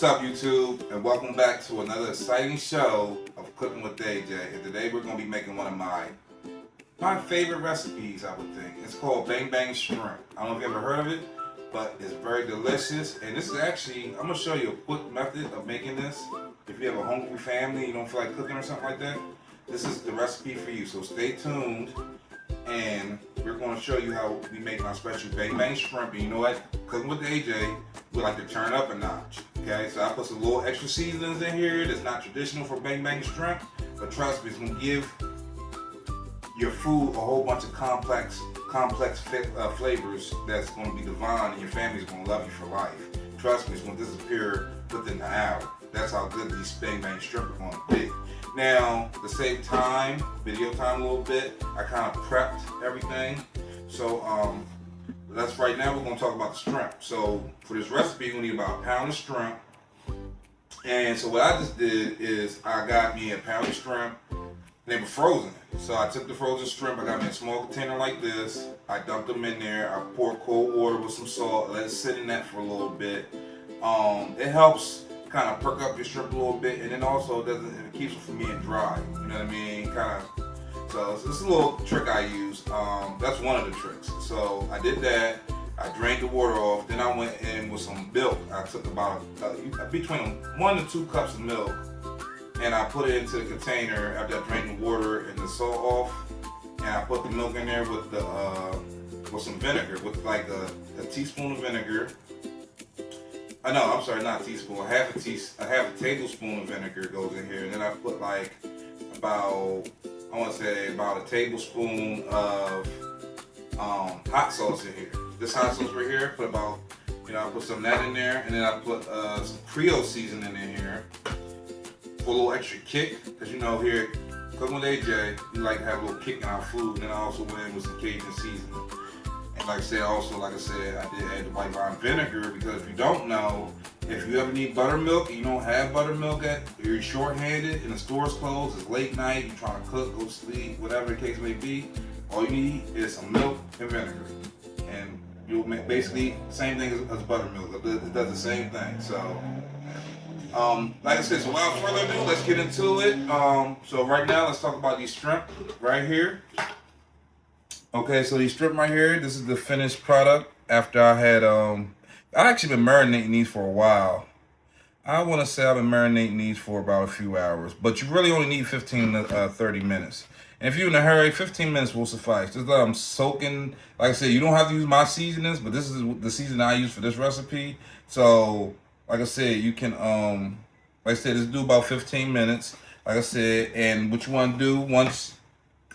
What's up, YouTube, and welcome back to another exciting show of Cooking with AJ. And today we're going to be making one of my favorite recipes, I would think. It's called Bang Bang Shrimp. I don't know if you ever heard of it, but it's very delicious. And this is actually, I'm going to show you a quick method of making this. If you have a hungry family, you don't feel like cooking or something like that, this is the recipe for you. So stay tuned, and we're going to show you how we make my special Bang Bang Shrimp. And you know what? Cooking with AJ, we like to turn up a notch. Okay, so I put some little extra seasonings in here that's not traditional for Bang Bang Shrimp, but trust me, it's going to give your food a whole bunch of complex flavors that's going to be divine, and your family's going to love you for life. Trust me, it's going to disappear within an hour. That's how good these Bang Bang Shrimp are going to be. Now, to save time, video time a little bit, I kind of prepped everything. So, that's right now we're going to talk about the shrimp. So for this recipe, you're going to need about a pound of shrimp. And so what I just did is I got me a pound of shrimp. They were frozen. So I took the frozen shrimp, I got me a small container like this. I dumped them in there. I poured cold water with some salt. Let it sit in that for a little bit. It helps kind of perk up your shrimp a little bit, and then also it keeps it from being dry. You know what I mean? So this is a little trick I use. That's one of the tricks. So I did that. I drained the water off. Then I went in with some milk. I took about between 1 to 2 cups of milk, and I put it into the container after I drained the water and the salt off. And I put the milk in there with some vinegar, with like a teaspoon of vinegar. No, I'm sorry, not a teaspoon. A half a tablespoon of vinegar goes in here, and then I put like about a tablespoon of hot sauce in here. This hot sauce right here, I put some of that in there, and then I put some Creole seasoning in here for a little extra kick, because here at Cooking with AJ, we like to have a little kick in our food. And then I also went in with some Cajun seasoning. And like I said, I did add the white wine vinegar, because if you don't know, if you ever need buttermilk and you don't have buttermilk, you're short-handed and the store's closed, it's late night, you're trying to cook, go to sleep, whatever the case may be, all you need is some milk and vinegar. And you'll make basically the same thing as buttermilk. It does the same thing. So, like I said, so without further ado, let's get into it. So right now, let's talk about these shrimp right here. Okay, so these shrimp right here, this is the finished product after I had, I've actually been marinating these for a while. I want to say I've been marinating these for about a few hours, but you really only need 15 to 30 minutes. And if you're in a hurry, 15 minutes will suffice. Just let them soaking. Like I said, you don't have to use my seasonings, but this is the seasoning I use for this recipe. So, like I said, you can, just do about 15 minutes. Like I said, and what you want to do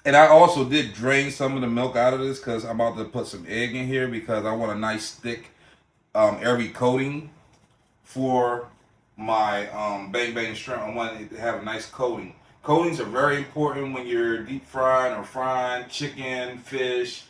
and I also did drain some of the milk out of this, because I'm about to put some egg in here, because I want a nice thick, airy coating for my Bang Bang Shrimp. I want it to have a nice coating. Coatings are very important when you're deep frying or frying chicken, fish,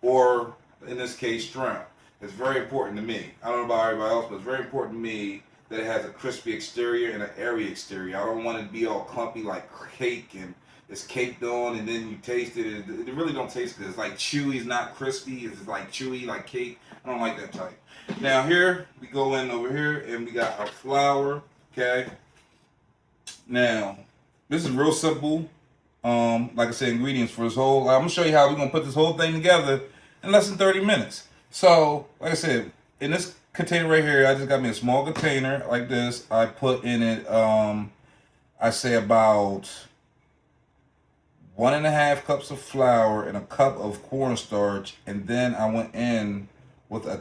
or in this case shrimp. It's very important to me. I don't know about everybody else, but it's very important to me that it has a crispy exterior and an airy exterior. I don't want it to be all clumpy like cake and it's caked on, and then you taste it. It really don't taste good. It's like chewy. It's not crispy. It's like chewy, like cake. I don't like that type. Now here we go in over here, and we got our flour. Okay. Now this is real simple. Like I said, ingredients for this whole. I'm gonna show you how we're gonna put this whole thing together in less than 30 minutes. So, like I said, in this container right here, I just got me a small container like this. I put in it. I say about 1.5 cups of flour and a cup of cornstarch, and then I went in with a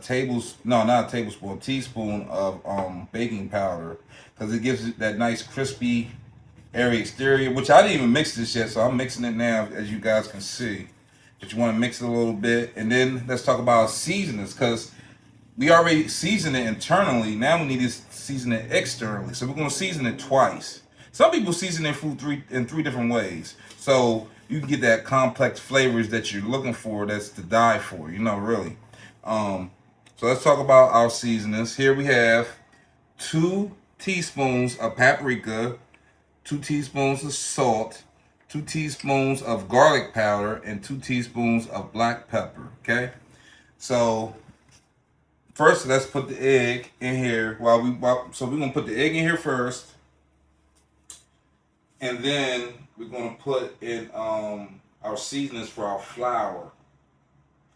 teaspoon of baking powder, because it gives it that nice crispy, airy exterior. Which I didn't even mix this yet, so I'm mixing it now, as you guys can see. But you want to mix it a little bit, and then let's talk about seasonings, because we already seasoned it internally. Now we need to season it externally, so we're going to season it twice. Some people season their food in three different ways. So you can get that complex flavors that you're looking for, that's to die for, really. So let's talk about our seasonings. Here we have 2 teaspoons of paprika, 2 teaspoons of salt, 2 teaspoons of garlic powder, and 2 teaspoons of black pepper, okay? So first, let's put the egg in here so we're gonna put the egg in here first, and then we're gonna put in our seasonings for our flour,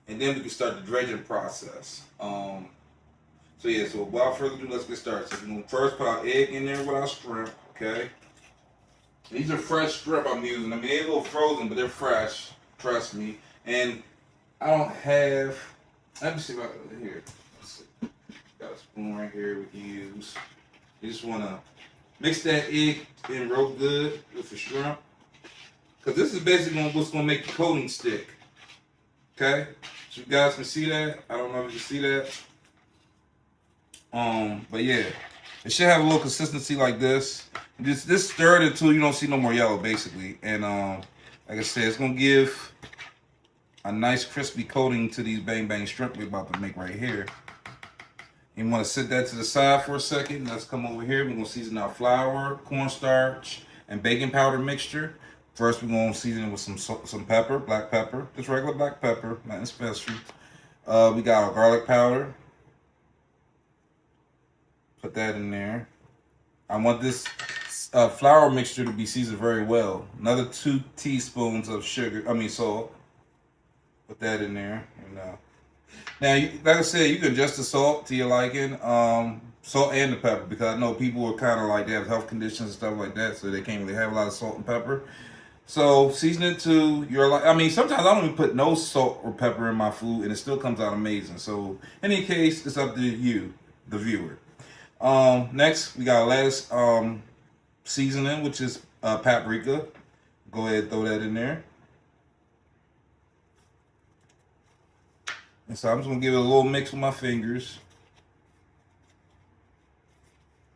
and then we can start the dredging process. So yeah, so without further ado, let's get started. So we're gonna first put our egg in there with our shrimp, okay? These are fresh shrimp I'm using. I mean, they're a little frozen, but they're fresh. Trust me. And I don't have. Let me see if I here. Let's see. Got a spoon right here we can use. You just wanna mix that egg in real good with the shrimp, because this is basically what's gonna make the coating stick. Okay, so you guys can see that. I don't know if you can see that. But yeah, it should have a little consistency like this. Just stir it until you don't see no more yellow, basically. And like I said, it's gonna give a nice crispy coating to these bang bang shrimp we're about to make right here. You want to set that to the side for a second. Let's come over here. We're gonna season our flour, cornstarch, and baking powder mixture. First, we're gonna season it with some pepper, black pepper, just regular black pepper, nothing special. We got our garlic powder. Put that in there. I want this flour mixture to be seasoned very well. Another 2 teaspoons of salt. Put that in there. Now, like I said, you can adjust the salt to your liking. Salt and the pepper, because I know people are kind of like, they have health conditions and stuff like that, so they can't really have a lot of salt and pepper. So season it to your like. I mean, sometimes I don't even put no salt or pepper in my food, and it still comes out amazing. So in any case, it's up to you, the viewer. Next, we got our last seasoning, which is paprika. Go ahead and throw that in there. And so I'm just gonna give it a little mix with my fingers.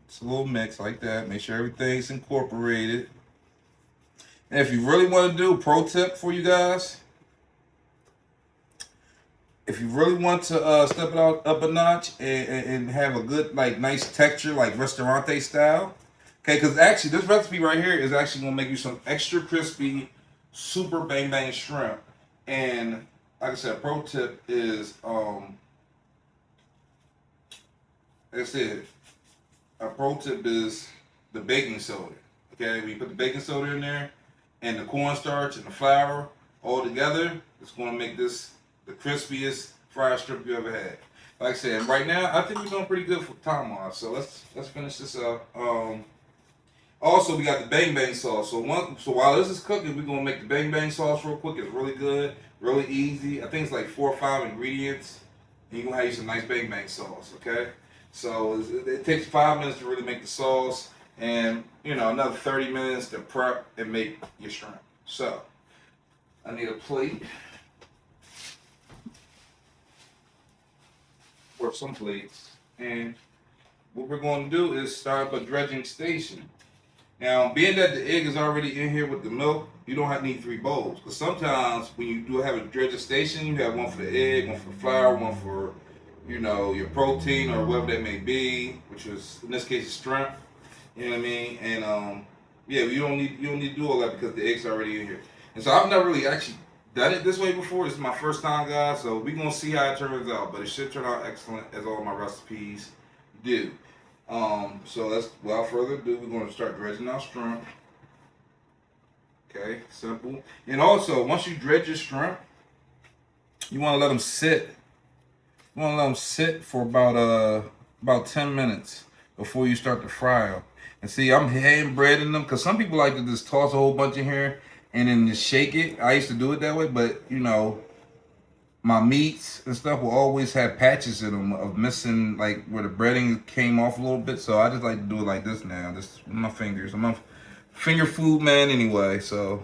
Just a little mix like that. Make sure everything's incorporated. And if you really want to do, pro tip for you guys, if you really want to step it up a notch and have a good, like, nice texture, like restaurante style, okay, because actually this recipe right here is actually going to make you some extra crispy, super bang bang shrimp. And like I said, pro tip is, like I said, a pro tip is the baking soda. Okay, when you put the baking soda in there and the cornstarch and the flour all together, it's going to make this the crispiest fried shrimp you ever had. Like I said, right now I think we're doing pretty good for time wise. So let's finish this up. Also, we got the bang bang sauce. So while this is cooking, we're gonna make the bang bang sauce real quick. It's really good, really easy. I think it's like 4 or 5 ingredients, and you're gonna have you some nice bang bang sauce. Okay, so it takes 5 minutes to really make the sauce, and another 30 minutes to prep and make your shrimp. So I need a plate. Or some plates, and what we're going to do is start up a dredging station. Now, being that the egg is already in here with the milk, you don't need 3 bowls. Because sometimes when you do have a dredging station, you have one for the egg, one for the flour, one for your protein or whatever that may be, which is in this case is shrimp. You know what I mean? And yeah, you don't need to do all that because the egg's already in here. And so I've never really actually done it this way before. This is my first time, guys, so we're gonna see how it turns out, but it should turn out excellent, as all my recipes do. So without further ado, we're gonna start dredging our shrimp. Okay, simple. And also, once you dredge your shrimp, you want to let them sit. You want to let them sit for about 10 minutes before you start to fry them. And see, I'm hand breading them, because some people like to just toss a whole bunch in here and then just shake it. I used to do it that way, but my meats and stuff will always have patches in them of missing, like where the breading came off a little bit. So I just like to do it like this now, just with my fingers. I'm a finger food man anyway, so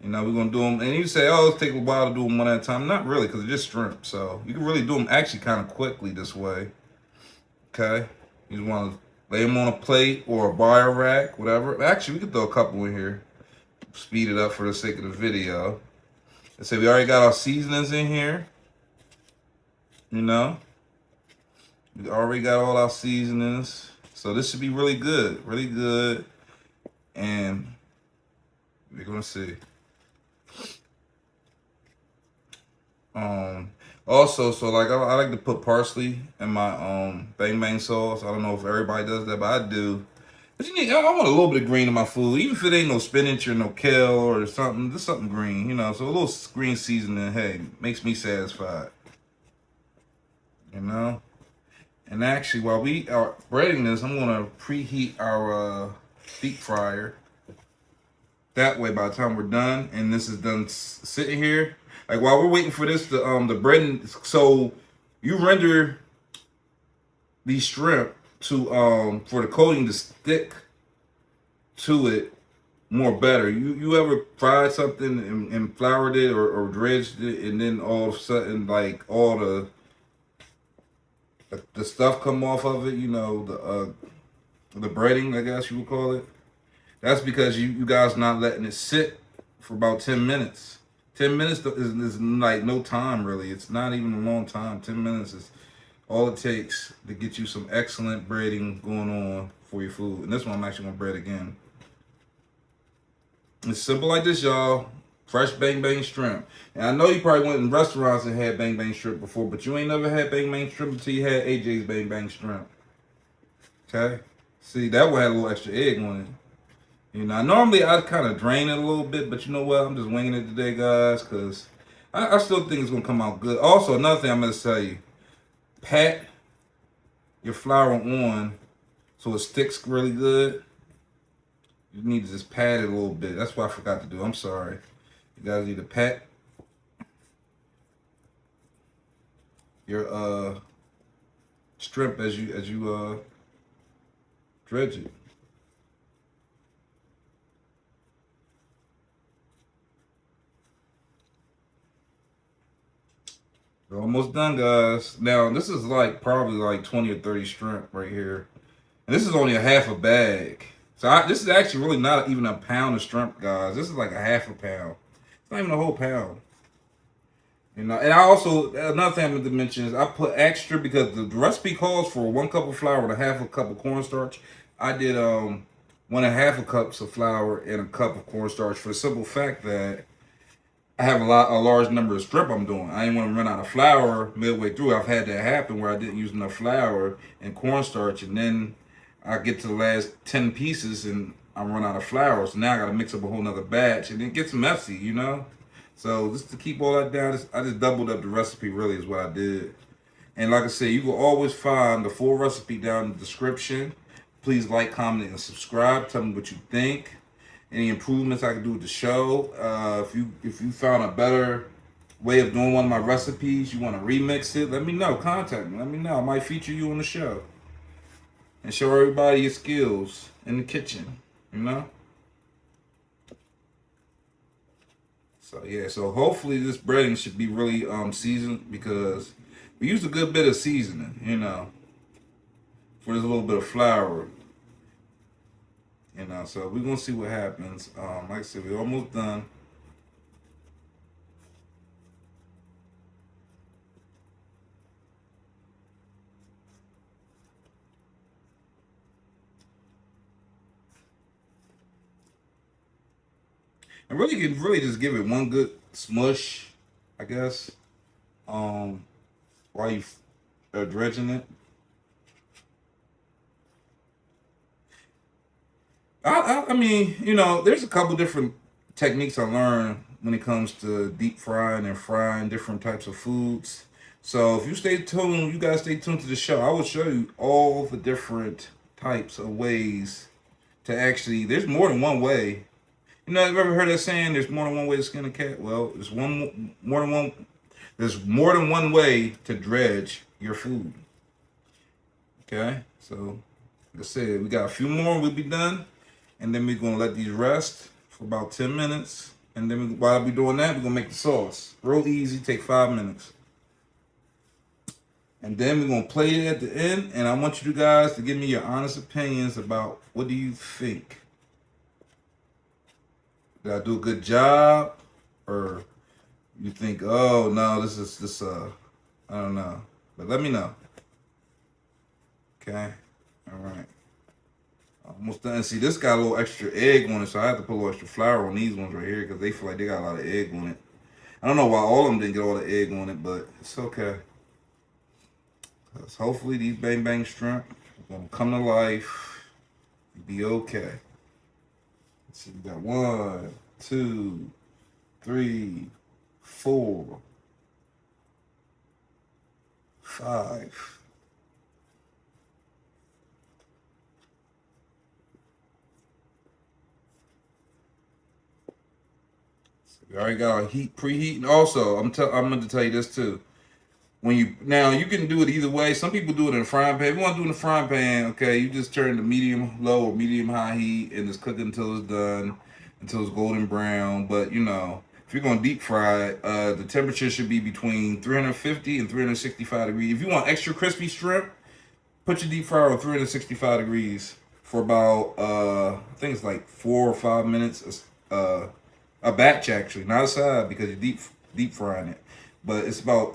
we're gonna do them. And you say, oh, it'll take a while to do them one at a time. Not really, because it's just shrimp. So you can really do them actually kind of quickly this way. Okay, you just want to lay them on a plate or a bar rack, whatever. Actually, we could throw a couple in here. Speed it up for the sake of the video. Let's say we already got our seasonings in here. We already got all our seasonings. So this should be really good. Really good. And we're gonna see. Also, so like I like to put parsley in my bang bang sauce. I don't know if everybody does that, but I do. But you need, I want a little bit of green in my food, even if it ain't no spinach or no kale or something. Just something green, you know. So a little green seasoning, hey, makes me satisfied, you know. And actually, while we are breading this, I'm gonna preheat our deep fryer. That way, by the time we're done and this is done sitting here, like while we're waiting for this, the breading. So you render these shrimp to for the coating to stick to it more better. You ever fried something and floured it or dredged it, and then all of a sudden like all the stuff come off of it, you know, the breading, I guess you would call it. That's because you guys not letting it sit for about 10 minutes. 10 minutes is like no time really. It's not even a long time. 10 minutes is all it takes to get you some excellent breading going on for your food. And this one I'm actually gonna bread again. It's simple like this, y'all. Fresh bang bang shrimp. And I know you probably went in restaurants and had bang bang shrimp before, but you ain't never had bang bang shrimp until you had AJ's bang bang shrimp. Okay? See, that one had a little extra egg on it. You know, normally I'd kind of drain it a little bit, but you know what? I'm just winging it today, guys, because I still think it's going to come out good. Also, another thing I'm going to tell you, pat your flour on so it sticks really good. You need to just pat it a little bit. That's what I forgot to do. I'm sorry. You guys need to pat your shrimp as you dredge it. We're almost done, guys. Now, this is like probably like 20 or 30 shrimp right here. And this is only a half a bag. So this is actually really not even a pound of shrimp, guys. This is like a half a pound. It's not even a whole pound. You know, and I also, another thing I meant to mention is I put extra because the recipe calls for 1 cup of flour with a half a cup of cornstarch. I did 1.5 cups of flour and a cup of cornstarch for the simple fact that I have a large number of shrimp I'm doing. I didn't want to run out of flour midway through. I've had that happen where I didn't use enough flour and cornstarch, and then I get to the last 10 pieces and I run out of flour. So now I got to mix up a whole nother batch, and it gets messy, you know. So just to keep all that down, I just doubled up the recipe. Really, is what I did. And like I said, you will always find the full recipe down in the description. Please like, comment, and subscribe. Tell me what you think. Any improvements I can do with the show. If you found a better way of doing one of my recipes, you want to remix it, let me know. Contact me. Let me know. I might feature you on the show and show everybody your skills in the kitchen. You know. So yeah. So hopefully this breading should be really seasoned because we used a good bit of seasoning. You know, for this little bit of flour. You know, so we're gonna see what happens. Like I said, we're almost done. And really, you can really just give it one good smush, I guess. While you are dredging it. I mean, you know, there's a couple different techniques I learned when it comes to deep frying and frying different types of foods. So if you stay tuned, you guys stay tuned to the show. I will show you all the different types of ways to actually. There's more than one way. You know, have you ever heard that saying? There's more than one way to skin a cat. Well, there's more than one. There's more than one way to dredge your food. Okay, so like I said, we got a few more. We'll be done. And then we're gonna let these rest for about 10 minutes. And then while we're doing that, we're gonna make the sauce. Real easy, take 5 minutes. And then we're gonna play it at the end. And I want you guys to give me your honest opinions about what do you think? Did I do a good job? Or you think, oh no, this is just I don't know. But let me know. Okay. All right. Almost done. See, this got a little extra egg on it, so I have to put a little extra flour on these ones right here because they feel like they got a lot of egg on it. I don't know why all of them didn't get all the egg on it, but it's okay. Because hopefully these bang bang shrimp are gonna come to life and be okay. Let's see, we got 1, 2, 3, 4, 5. We already got our heat preheating. Also, I'm going to tell you this too. When you can do it either way. Some people do it in a frying pan. If you want to do it in a frying pan, okay, you just turn to medium low or medium high heat and just cook it until it's done, until it's golden brown. But if you're gonna deep fry it, the temperature should be between 350 and 365 degrees. If you want extra crispy shrimp, put your deep fryer on 365 degrees for about I think it's like 4 or 5 minutes. A batch actually, not a side because you're deep frying it, but it's about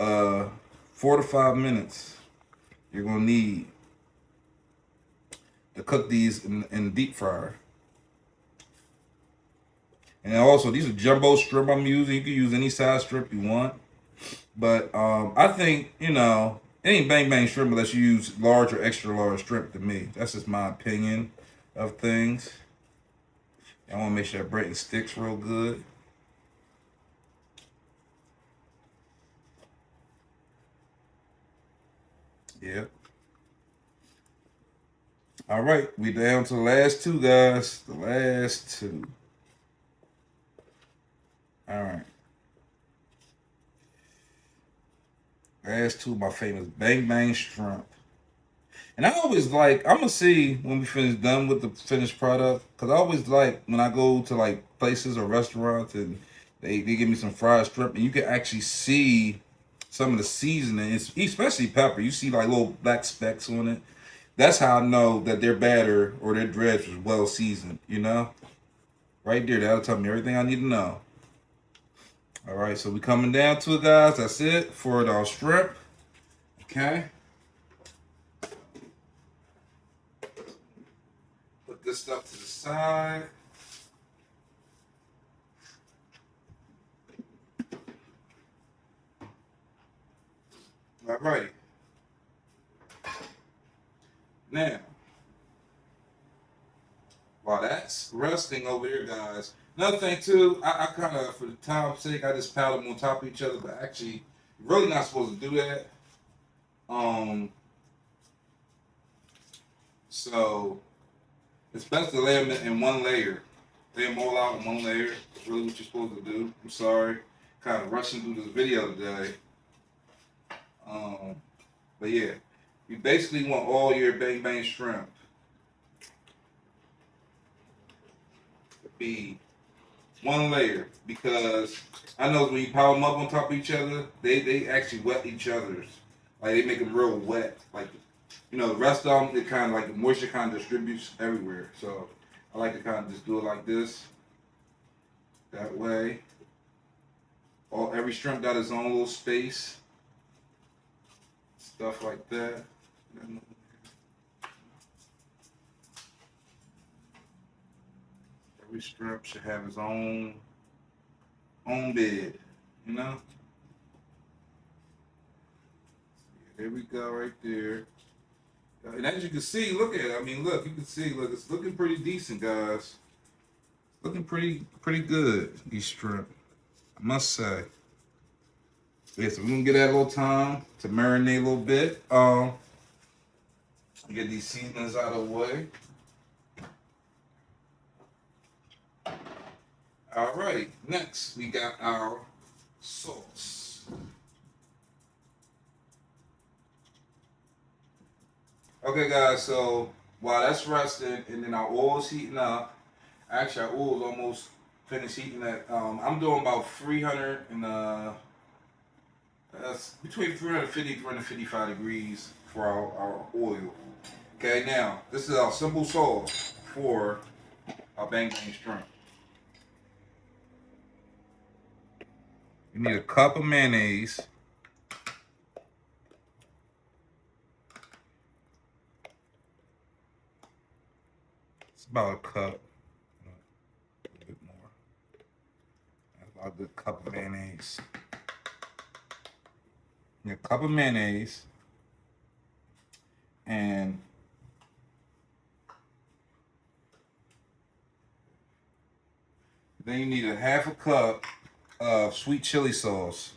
4 to 5 minutes you're gonna need to cook these in the deep fryer. And also, these are jumbo shrimp I'm using. You can use any size shrimp you want, but I think it ain't bang bang shrimp unless you use large or extra large shrimp. To me, that's just my opinion of things. I want to make sure that bread sticks real good. Yep. All right, we down to the last two, guys. The last two. All right. Last two of my famous bang bang shrimp. And I always like, I'm gonna see when we finish done with the finished product, because I always like when I go to like places or restaurants and they give me some fried shrimp and you can actually see some of the seasoning, especially pepper. You see like little black specks on it. That's how I know that their batter or their dredge was well seasoned, Right there, that'll tell me everything I need to know. All right, so we coming down to it, guys. That's it for our shrimp. Okay. Put this stuff to the side. All righty. Now, while that's resting over here, guys, another thing too, I kind of, for the time's sake, I just piled them on top of each other, but actually, you're really not supposed to do that. So it's best to lay them in one layer. Lay them all out in one layer. That's really what you're supposed to do. I'm sorry, kind of rushing through this video today. But yeah, you basically want all your bang bang shrimp to be one layer, because I know when you pile them up on top of each other, they actually wet each other's. Like they make them real wet. Like the rest of them, it kind of like the moisture kind of distributes everywhere. So I like to kind of just do it like this. That way, every shrimp got its own little space. Stuff like that. Every shrimp should have its own bed, There we go, right there. And as you can see, look at it. I mean, look, you can see, look, it's looking pretty decent, guys. Looking pretty good, these shrimp, I must say. Yeah, so we're gonna get that a little time to marinate a little bit. Get these seasonings out of the way. All right, next we got our sauce. Okay, guys, so while that's resting and then our oil's heating up, actually our oil's almost finished heating at, I'm doing about 300 and that's between 350 and 355 degrees for our oil. Okay, now this is our simple sauce for our bang bang shrimp. You need a cup of mayonnaise. It's about a cup. A little bit more. That's A good cup of mayonnaise. A cup of mayonnaise. And then you need a half a cup of sweet chili sauce.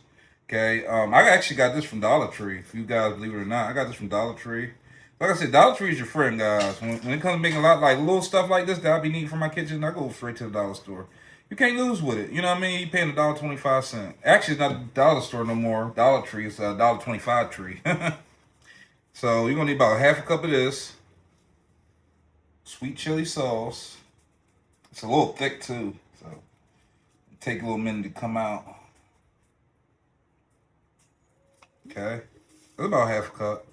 Okay, I actually got this from Dollar Tree. If you guys believe it or not, I got this from Dollar Tree. Like I said, Dollar Tree is your friend, guys. When it comes to making a lot like little stuff like this that I be needing for my kitchen, I go straight to the dollar store. You can't lose with it. You know what I mean? You paying $1.25. Actually, it's not a dollar store no more. Dollar Tree. It's a $1.25 tree. So you're gonna need about half a cup of this sweet chili sauce. It's a little thick too, so take a little minute to come out. Okay, that's about half a cup.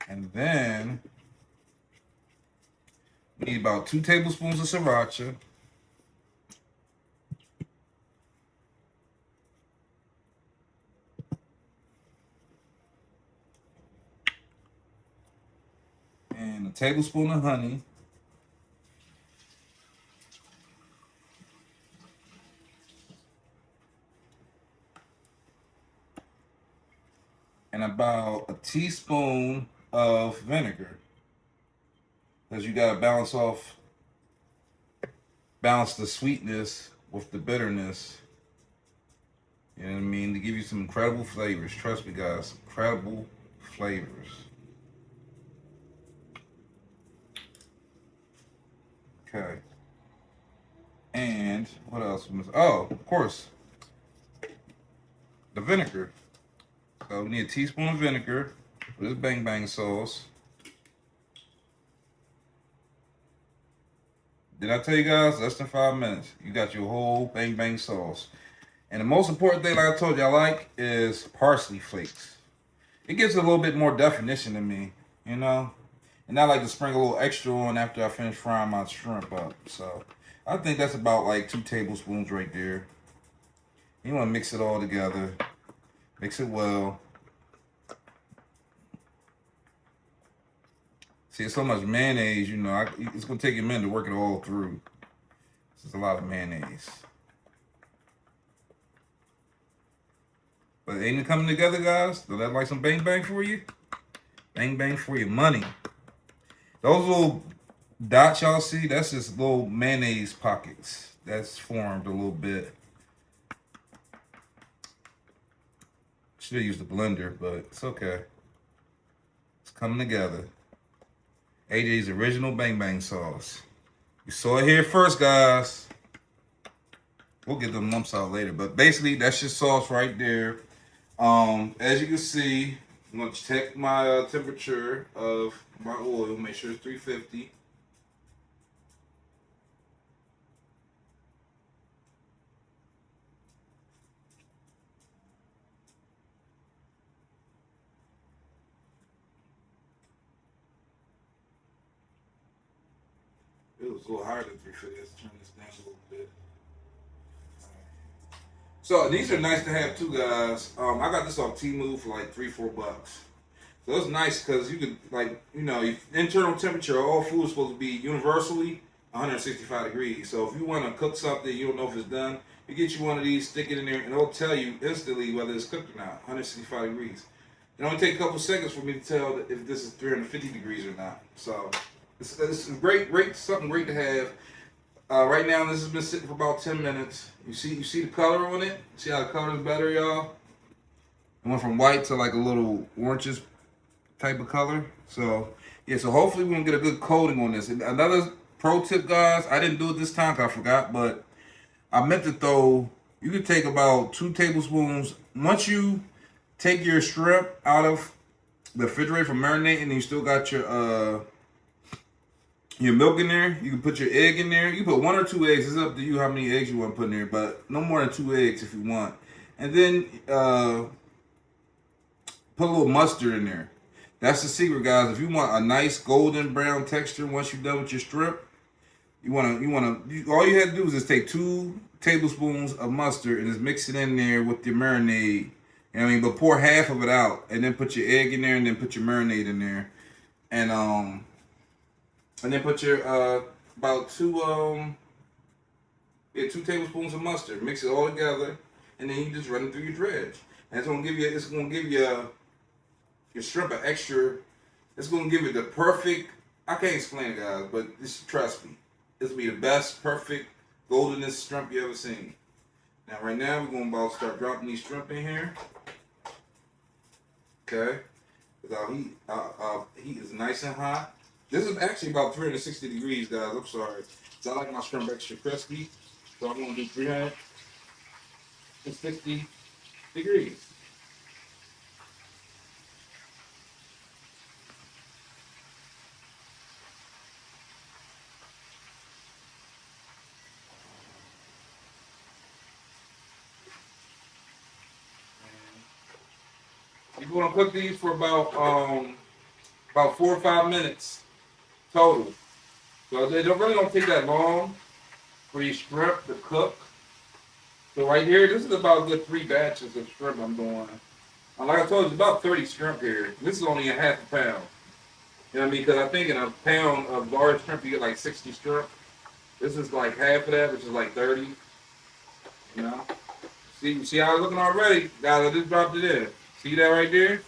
And then we need about 2 tablespoons of sriracha. And a tablespoon of honey. And about a teaspoon of vinegar. Because you gotta balance the sweetness with the bitterness. You know what I mean? To give you some incredible flavors. Trust me, guys. Incredible flavors. Okay. And what else? Oh, of course. The vinegar. So we need a teaspoon of vinegar for this bang bang sauce. Did I tell you guys? Less than 5 minutes. You got your whole bang bang sauce. And the most important thing, like I told you, I like is parsley flakes. It gives a little bit more definition to me, you know? And I like to sprinkle a little extra on after I finish frying my shrimp up. So I think that's about like 2 tablespoons right there. You want to mix it all together. Mix it well. See, it's so much mayonnaise, you know, it's going to take you a minute to work it all through. This is a lot of mayonnaise. But ain't it coming together, guys? Does that like some bang bang for you? Bang bang for your money. Those little dots y'all see, that's just little mayonnaise pockets. That's formed a little bit. Should have used a blender, but it's okay. It's coming together. AJ's original bang bang sauce. You saw it here first, guys. We'll get them lumps out later, but basically that's your sauce right there. As you can see, I'm going to check my temperature of my oil. Make sure it's 350. It was a little higher than 350. Let's turn this down a little bit. So these are nice to have too, guys. I got this off Temu for like $3-4. So it's nice because you could, like, you know, internal temperature, all food is supposed to be universally 165 degrees. So if you want to cook something, you don't know if it's done, you get you one of these, stick it in there, and it'll tell you instantly whether it's cooked or not. 165 degrees. It only takes a couple seconds for me to tell if this is 350 degrees or not. So it's great, something great to have. Right now, this has been sitting for about 10 minutes. You see the color on it? See how the color is better, y'all? It went from white to like a little oranges type of color. So, yeah, so hopefully we're going to get a good coating on this. And another pro tip, guys, I didn't do it this time because I forgot, but I meant to throw, you could take about 2 tablespoons. Once you take your shrimp out of the refrigerator for marinating and you still got your milk in there, you can put your egg in there. You put 1 or 2 eggs. It's up to you how many eggs you want to put in there, but no more than 2 eggs if you want. And then put a little mustard in there. That's the secret, guys. If you want a nice golden brown texture once you're done with your strip, all you have to do is just take 2 tablespoons of mustard and just mix it in there with your marinade. You know what I mean? But pour half of it out and then put your egg in there and then put your marinade in there. And then put your about 2 Yeah, 2 tablespoons of mustard. Mix it all together, and then you just run it through your dredge. And it's gonna give you your shrimp an extra. It's gonna give it the perfect. I can't explain it, guys, but just trust me. This will be the best, perfect, goldenest shrimp you ever seen. Now, right now, we're gonna about start dropping these shrimp in here. Okay, because our heat is nice and hot. This is actually about 360 degrees, guys. I'm sorry. So I like my shrimp extra crispy. So I'm gonna do 360 degrees. You're gonna cook these for about 4 or 5 minutes total. So they don't take that long for your shrimp to cook. So right here, this is about a good 3 batches of shrimp I'm doing. Like I told you, it's about 30 shrimp here. This is only a half a pound. You know what I mean? Because I think in a pound of large shrimp, you get like 60 shrimp. This is like half of that, which is like 30. You know? See how it's looking already? Guys, I just dropped it in. See that right there?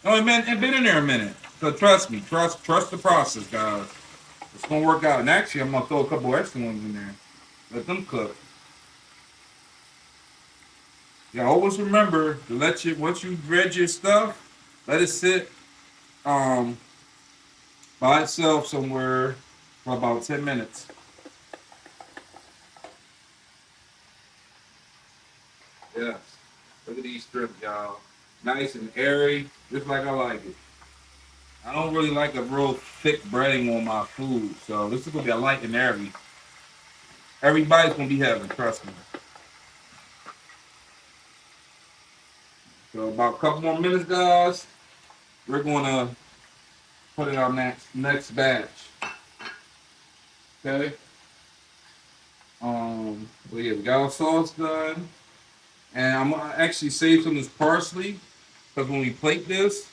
Oh, it been in there a minute. So trust me. Trust the process, guys. It's going to work out. And actually, I'm going to throw a couple extra ones in there. Let them cook. Yeah, always remember to once you dredge your stuff, let it sit by itself somewhere for about 10 minutes. Yes. Look at these strips, y'all. Nice and airy, just like I like it. I don't really like a real thick breading on my food, so this is gonna be a light and airy. Everybody's gonna be having, trust me. So about a couple more minutes, guys. We're gonna put in our next batch. Okay. Well, yeah, we got our sauce done. And I'm gonna actually save some of this parsley because when we plate this,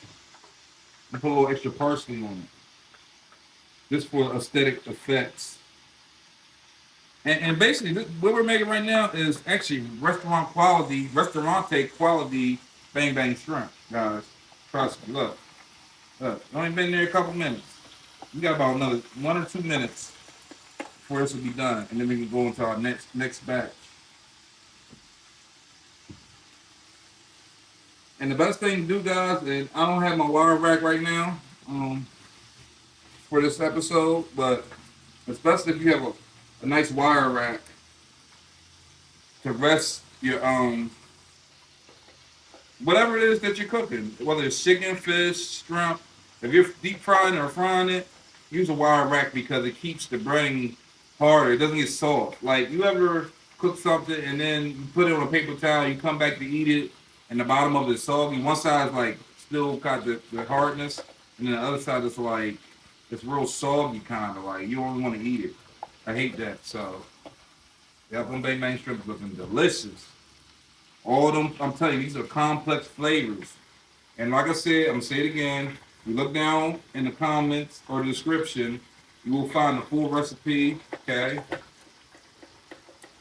we put a little extra parsley on it, just for aesthetic effects. And basically, what we're making right now is actually restaurante quality bang bang shrimp, guys. Trust me. Look. Only been there a couple minutes. We got about another 1 or 2 minutes before this will be done, and then we can go into our next batch. And the best thing to do, guys, and I don't have my wire rack right now for this episode, but especially if you have a nice wire rack to rest your whatever it is that you're cooking, whether it's chicken, fish, shrimp. If you're deep frying or frying it, use a wire rack because it keeps the breading harder. It doesn't get soft. Like you ever cook something and then you put it on a paper towel, you come back to eat it, and the bottom of it is soggy. One side's like still got the hardness, and then the other side is like it's real soggy kind of like you don't want to eat it. I hate that. So that one bang bang shrimp is looking delicious. All of them, I'm telling you, these are complex flavors. And like I said, I'm gonna say it again. You look down in the comments or the description, you will find the full recipe. Okay.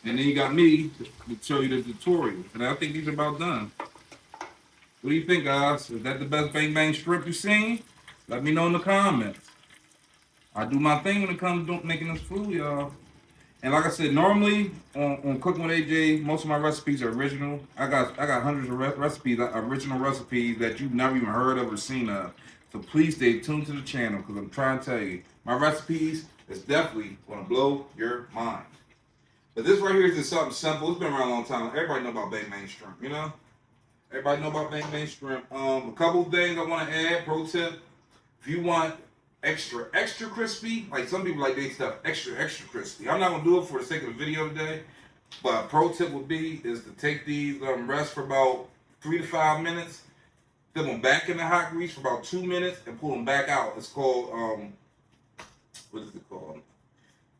And then you got me to show you the tutorial. And I think these are about done. What do you think, guys? Is that the best bang bang shrimp you've seen? Let me know in the comments. I do my thing when it comes to making this food, y'all. And like I said, normally on Cooking with AJ, most of my recipes are original. I got hundreds of recipes, original recipes that you've never even heard of or seen of. So please stay tuned to the channel because I'm trying to tell you, my recipes is definitely going to blow your mind. But this right here is just something simple. It's been around a long time. Everybody know about bang bang shrimp, you know? Everybody know about bang bang shrimp. A couple things I want to add, pro tip. If you want extra crispy, like some people like they stuff extra crispy. I'm not gonna do it for the sake of the video today, but a pro tip would be is to take these rest for about 3 to 5 minutes, put them back in the hot grease for about 2 minutes, and pull them back out. It's called what is it called?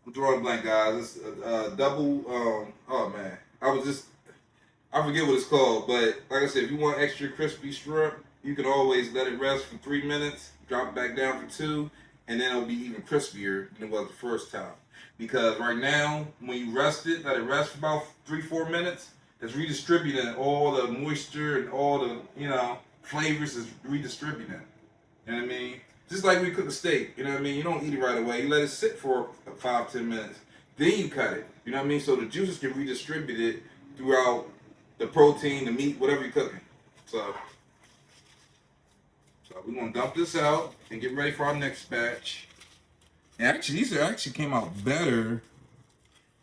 I'm drawing a blank, guys. It's double. Oh man, I forget what it's called, but like I said, if you want extra crispy shrimp, you can always let it rest for 3 minutes, drop it back down for 2, and then it'll be even crispier than it was the first time. because right now when you rest it, let it rest for about 3-4 minutes, it's redistributing all the moisture and all the flavors is redistributing. You know what I mean? Just like we cook a steak, you know what I mean? You don't eat it right away. You let it sit for 5-10 minutes. Then you cut it. You know what I mean? So the juices can redistribute it throughout the protein, the meat, whatever you're cooking. So we're gonna dump this out and get ready for our next batch. And actually, these actually came out better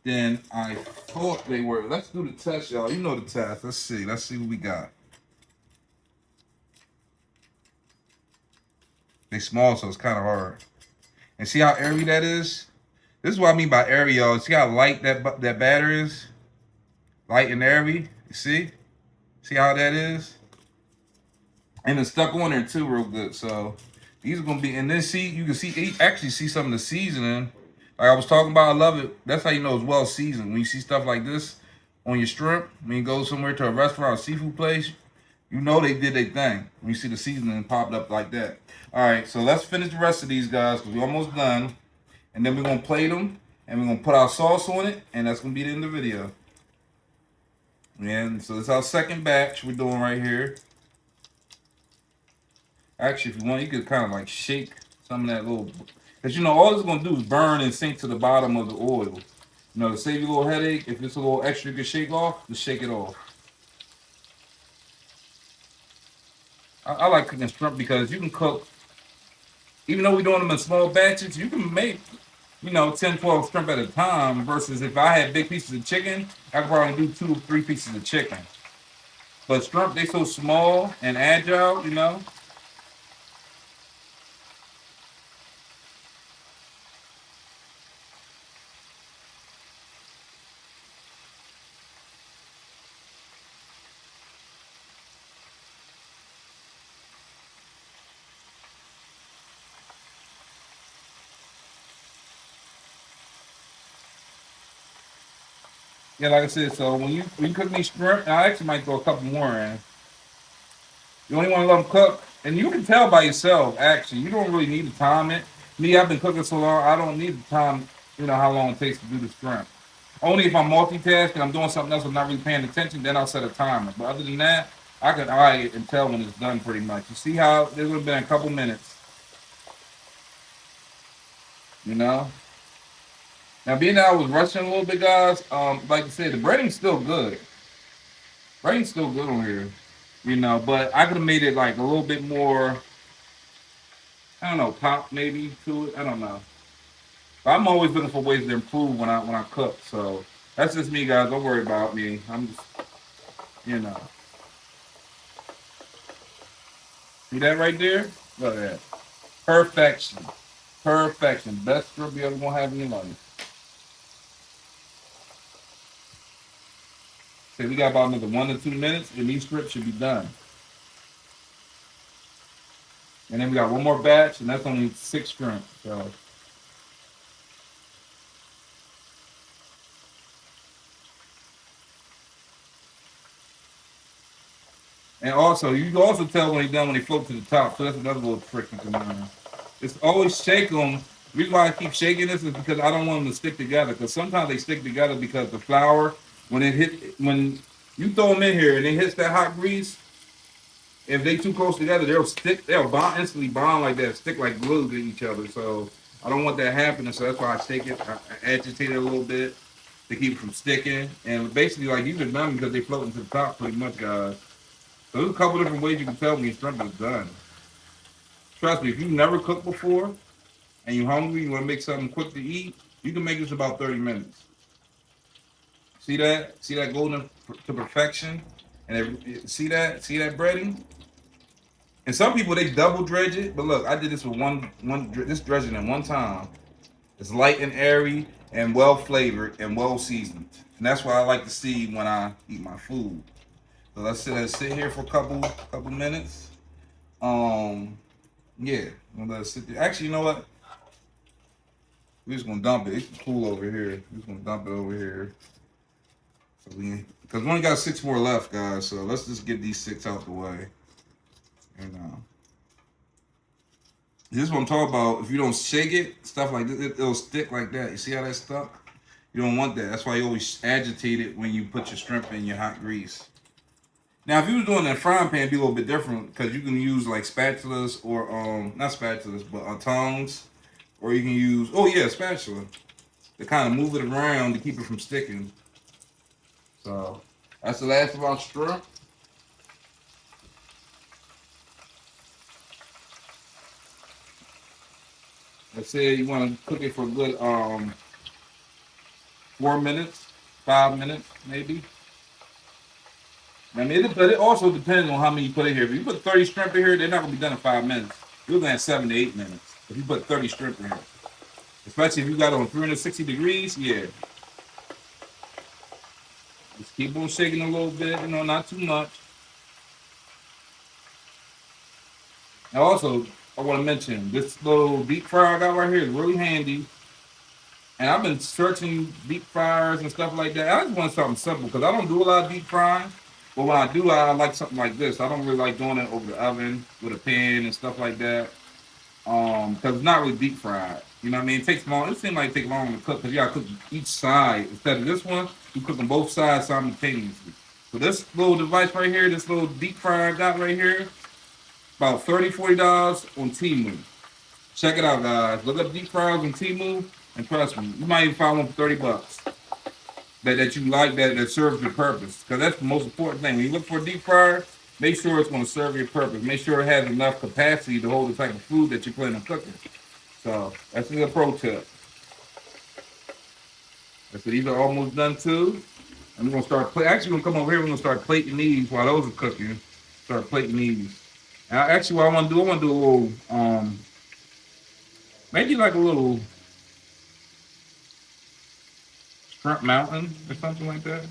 than I thought they were. Let's do the test, y'all. You know the test. Let's see. Let's see what we got. They small, so it's kind of hard. And see how airy that is? This is what I mean by airy, y'all. See how light that batter is? Light and airy. You see? See how that is? And it's stuck on there too real good. So these are going to be, and then see, you can see, actually see some of the seasoning. Like I was talking about, I love it. That's how you know it's well seasoned. When you see stuff like this on your shrimp, when you go somewhere to a restaurant or seafood place, you know they did their thing. When you see the seasoning popped up like that. All right, so let's finish the rest of these guys because we're almost done. And then we're going to plate them and we're going to put our sauce on it. And that's going to be the end of the video. And so this is our second batch we're doing right here. Actually, if you want, you could kind of like shake some of that little, because you know, all it's going to do is burn and sink to the bottom of the oil. You know, to save you a little headache, if it's a little extra you can shake off, just shake it off. I like cooking shrimp because you can cook, even though we're doing them in small batches, you can make, 10, 12 shrimp at a time versus if I had big pieces of chicken, I could probably do 2 or 3 pieces of chicken. But shrimp, they so small and agile, Yeah, like I said, so when you cook these shrimp, I actually might throw a couple more in. You only want to let them cook, and you can tell by yourself. Actually, you don't really need to time it. Me, I've been cooking so long, I don't need to time. How long it takes to do the shrimp. Only if I'm multitasking, I'm doing something else, I'm not really paying attention, then I'll set a timer. But other than that, I can eye it and tell when it's done pretty much. You see how it would have been a couple minutes. Now being that I was rushing a little bit, guys, like I said, the breading's still good. Breading's still good on here. But I could have made it like a little bit more, I don't know, pop maybe to it. I don't know. But I'm always looking for ways to improve when I cook. So that's just me, guys. Don't worry about me. I'm just, See that right there? Look at that. Perfection. Perfection. Best strip you ever gonna have in your life. So we got about another 1 to 2 minutes, and these strips should be done. And then we got one more batch, and that's only 6 shrimp. So. And also, you can also tell when they float to the top. So that's another little trick you can learn. It's always shake them. The reason why I keep shaking this is because I don't want them to stick together. Because sometimes they stick together because the flour, when you throw them in here and it hits that hot grease, if they too close together, they'll bond, instantly bond like that, stick like glue to each other. So I don't want that happening. So that's why I shake it, I agitate it a little bit to keep it from sticking. And basically, like, these are done because they floating to the top pretty much, guys. So there's a couple different ways you can tell when your shrimp is done. Trust me, if you've never cooked before and you're hungry, you want to make something quick to eat, you can make this about 30 minutes. See that? See that golden to perfection? And see that breading? And some people, they double dredge it. But look, I did this with this dredging in one time. It's light and airy and well flavored and well seasoned. And that's what I like to see when I eat my food. So let's sit here for a couple minutes. Yeah, I'm gonna let it sit there. Actually, you know what? We're just gonna dump it. It's cool over here. We're just gonna dump it over here. So because we only got 6 more left, guys. So let's just get these 6 out the way. This is what I'm talking about. If you don't shake it, stuff like this, it'll stick like that. You see how that's stuck? You don't want that. That's why you always agitate it when you put your shrimp in your hot grease. Now, if you was doing it in a frying pan, it'd be a little bit different because you can use like spatulas or not spatulas, but tongs, or you can use spatula to kind of move it around to keep it from sticking. So that's the last of our shrimp. I said you want to cook it for a good 4 minutes, 5 minutes maybe. I mean, but it also depends on how many you put in here. If you put 30 shrimp in here, they're not gonna be done in 5 minutes. You're looking at 7 to 8 minutes. If you put 30 shrimp in here, especially if you got it on 360 degrees, yeah. Just keep on shaking a little bit, not too much. And also, I want to mention this little deep fryer I got right here is really handy. And I've been searching deep fryers and stuff like that. I just want something simple because I don't do a lot of deep frying. But when I do, I like something like this. I don't really like doing it over the oven with a pan and stuff like that. Because it's not really deep fried. You know what I mean? It takes long. It seems like it takes long to cook because you gotta cook each side. Instead of this one, you cook on both sides simultaneously. So this little device right here, this little deep fryer I got right here, about $30, $40 on Temu. Check it out, guys. Look up deep fryers on Temu, and trust me, you might even find one for $30 that you like that serves your purpose. Because that's the most important thing. When you look for a deep fryer, make sure it's going to serve your purpose. Make sure it has enough capacity to hold the type of food that you're planning on cooking. So that's a pro tip. So these are almost done too. And we're gonna start actually we're gonna come over here, we're gonna start plating these while those are cooking. Start plating these. And actually what I wanna do, a little maybe like a little shrimp mountain or something like that.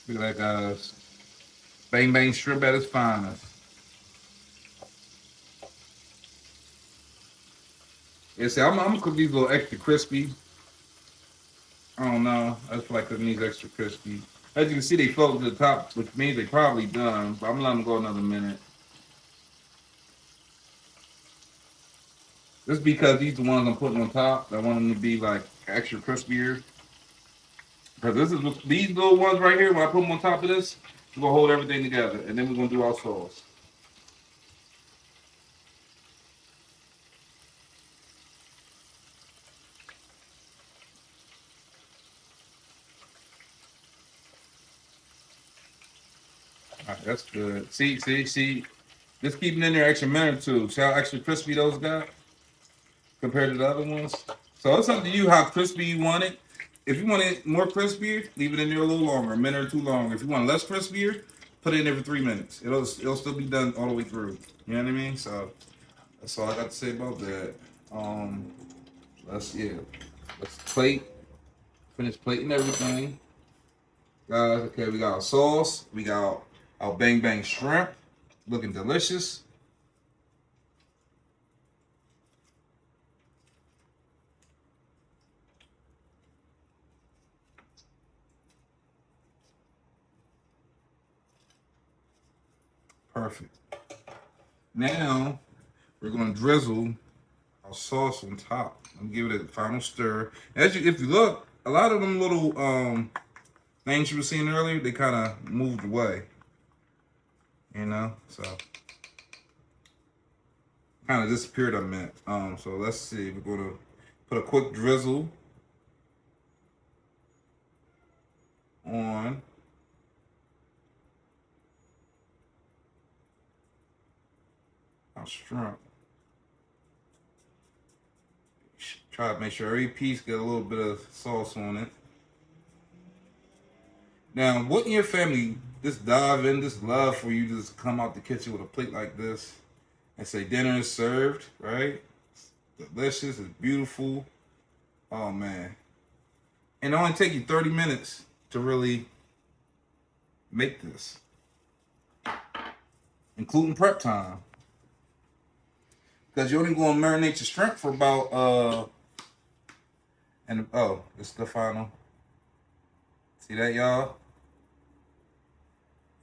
Look at that, guys. Bang bang shrimp at its finest. Yeah, see, I'm gonna cook these a little extra crispy. I don't know. I just like cooking these extra crispy. As you can see, they float to the top, which means they probably done. But I'm gonna let them go another minute. Just because these are the ones I'm putting on top. I want them to be like extra crispier. Because these little ones right here, when I put them on top of this, we're gonna hold everything together, and then we're gonna do our sauce. All right, that's good. See. Just keep them in there extra minute or two. See how extra crispy those got compared to the other ones? So it's up to you how crispy you want it. If you want it more crispier, leave it in there a little longer, a minute or two longer. If you want less crispier, put it in there for 3 minutes. It'll still be done all the way through. You know what I mean? So that's all I got to say about that. Um, let's finish plating everything, guys. Okay, we got our sauce. We got our bang bang shrimp, looking delicious. Perfect. Now we're gonna drizzle our sauce on top. I'm gonna give it a final stir. If you look, a lot of them little things you were seeing earlier, they kind of moved away. So kind of disappeared. I meant. So let's see. We're gonna put a quick drizzle on our shrimp. Try to make sure every piece get a little bit of sauce on it. Now, what in your family just dive in, just love for you to just come out the kitchen with a plate like this and say dinner is served, right? It's delicious, it's beautiful. Oh man. And it only take you 30 minutes to really make this, including prep time. Because you're only going to marinate your shrimp for about, and oh, it's the final. See that, y'all?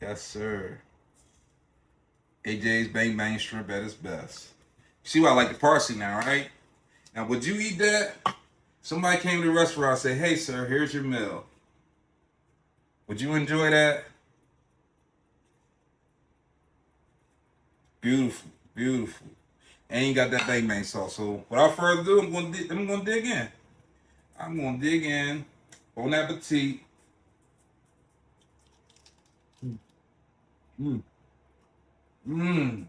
Yes, sir. AJ's Bang Bang Shrimp at its best. See why I like the parsley now, right? Now, would you eat that? Somebody came to the restaurant and said, hey, sir, here's your meal. Would you enjoy that? Beautiful, beautiful. And you got that Bang Bang sauce. So, without further ado, I'm gonna dig in. I'm gonna dig in. Bon appetit. Mmm. Mmm.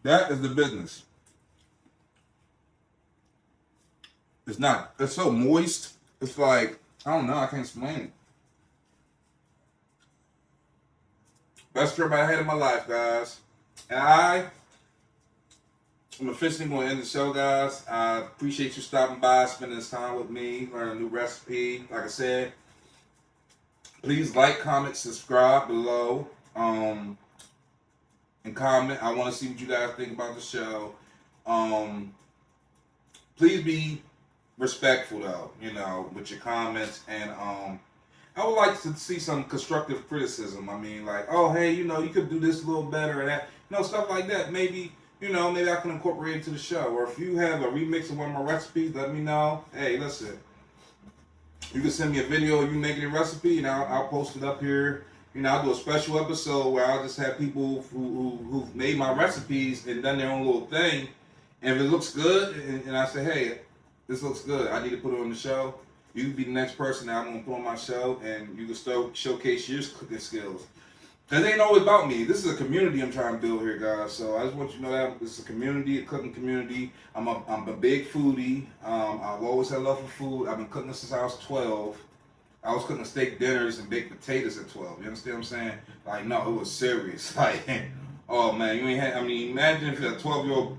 That is the business. It's not. It's so moist. It's like, I don't know. I can't explain it. Best trip I had in my life, guys. And I'm officially going to end the show, guys. I appreciate you stopping by, spending this time with me, learning a new recipe. Like I said, please like, comment, subscribe below, and comment. I want to see what you guys think about the show. Please be respectful, though, with your comments. And I would like to see some constructive criticism. I mean, like, oh, hey, you could do this a little better, or that, stuff like that. Maybe I can incorporate it to the show. Or if you have a remix of one of my recipes, let me know. Hey, listen, you can send me a video of you making a recipe, and I'll post it up here. I'll do a special episode where I'll just have people who've made my recipes and done their own little thing. And if it looks good, and I say, hey, this looks good, I need to put it on the show, you can be the next person that I'm going to put on my show, and you can start showcase your cooking skills. Because it ain't always about me. This is a community I'm trying to build here, guys. So I just want you to know that this is a community, a cooking community. I'm a big foodie. I've always had love for food. I've been cooking since I was 12. I was cooking steak dinners and baked potatoes at 12. You understand what I'm saying? Like, no, it was serious. Like, oh, man, imagine if a 12-year-old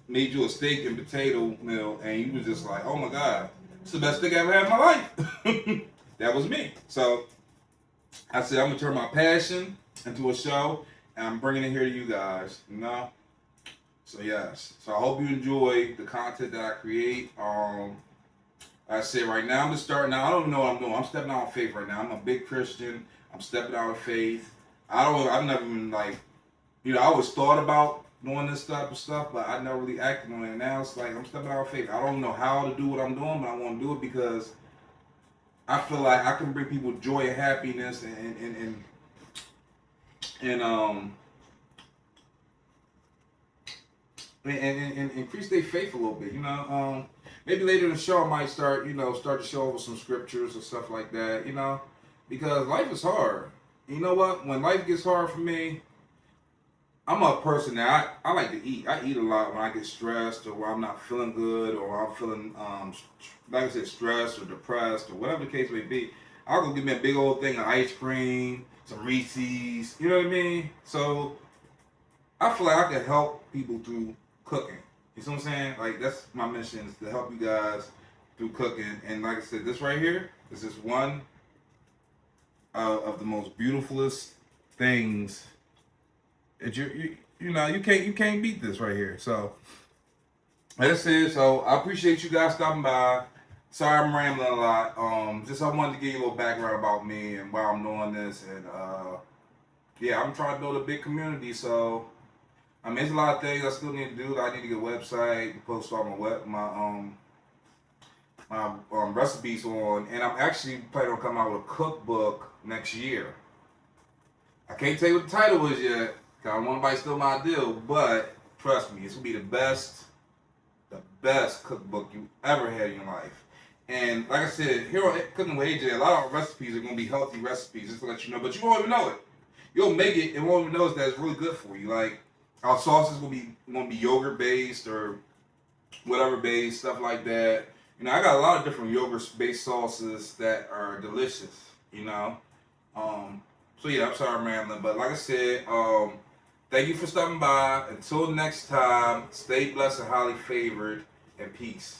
made you a steak and potato meal, and you was just like, oh, my God. It's the best thing I ever had in my life. That was me. So I said, I'm going to turn my passion into a show, and I'm bringing it here to you guys, So, yes. So I hope you enjoy the content that I create. I said right now, I'm just starting out. I don't know what I'm doing. I'm stepping out of faith right now. I'm a big Christian. I'm stepping out of faith. I've never been like, I always thought about doing this type of stuff, but I never really acted on it. And now it's like I'm stepping out of faith. I don't know how to do what I'm doing, but I want to do it because I feel like I can bring people joy and happiness and increase their faith a little bit. Maybe later in the show I might start to show over some scriptures or stuff like that. Because life is hard. You know what? When life gets hard for me, I'm a person that I like to eat. I eat a lot when I get stressed or when I'm not feeling good or I'm feeling, like I said, stressed or depressed or whatever the case may be. I'll go get me a big old thing of ice cream, some Reese's, you know what I mean? So I feel like I can help people through cooking. You see what I'm saying? Like, that's my mission, is to help you guys through cooking. And like I said, this right here is just one of the most beautifulest things. You can't beat this right here. So that's it. So I appreciate you guys stopping by. Sorry I'm rambling a lot. I wanted to give you a little background about me and why I'm doing this. And yeah, I'm trying to build a big community. So there's a lot of things I still need to do. I need to get a website to post all my recipes on, and I'm actually planning on coming out with a cookbook next year. I can't tell you what the title is yet, because I don't want anybody to steal my ideal, but trust me, it's going to be the best cookbook you ever had in your life. And like I said, here on Cooking with AJ, a lot of our recipes are going to be healthy recipes, just to let you know, but you won't even know it. You'll make it and won't even know that it's really good for you. Like, our sauces will be yogurt based or whatever based, stuff like that. I got a lot of different yogurt based sauces that are delicious. So yeah, I'm sorry I'm rambling, but like I said, Thank you for stopping by. Until next time, stay blessed and highly favored, and peace.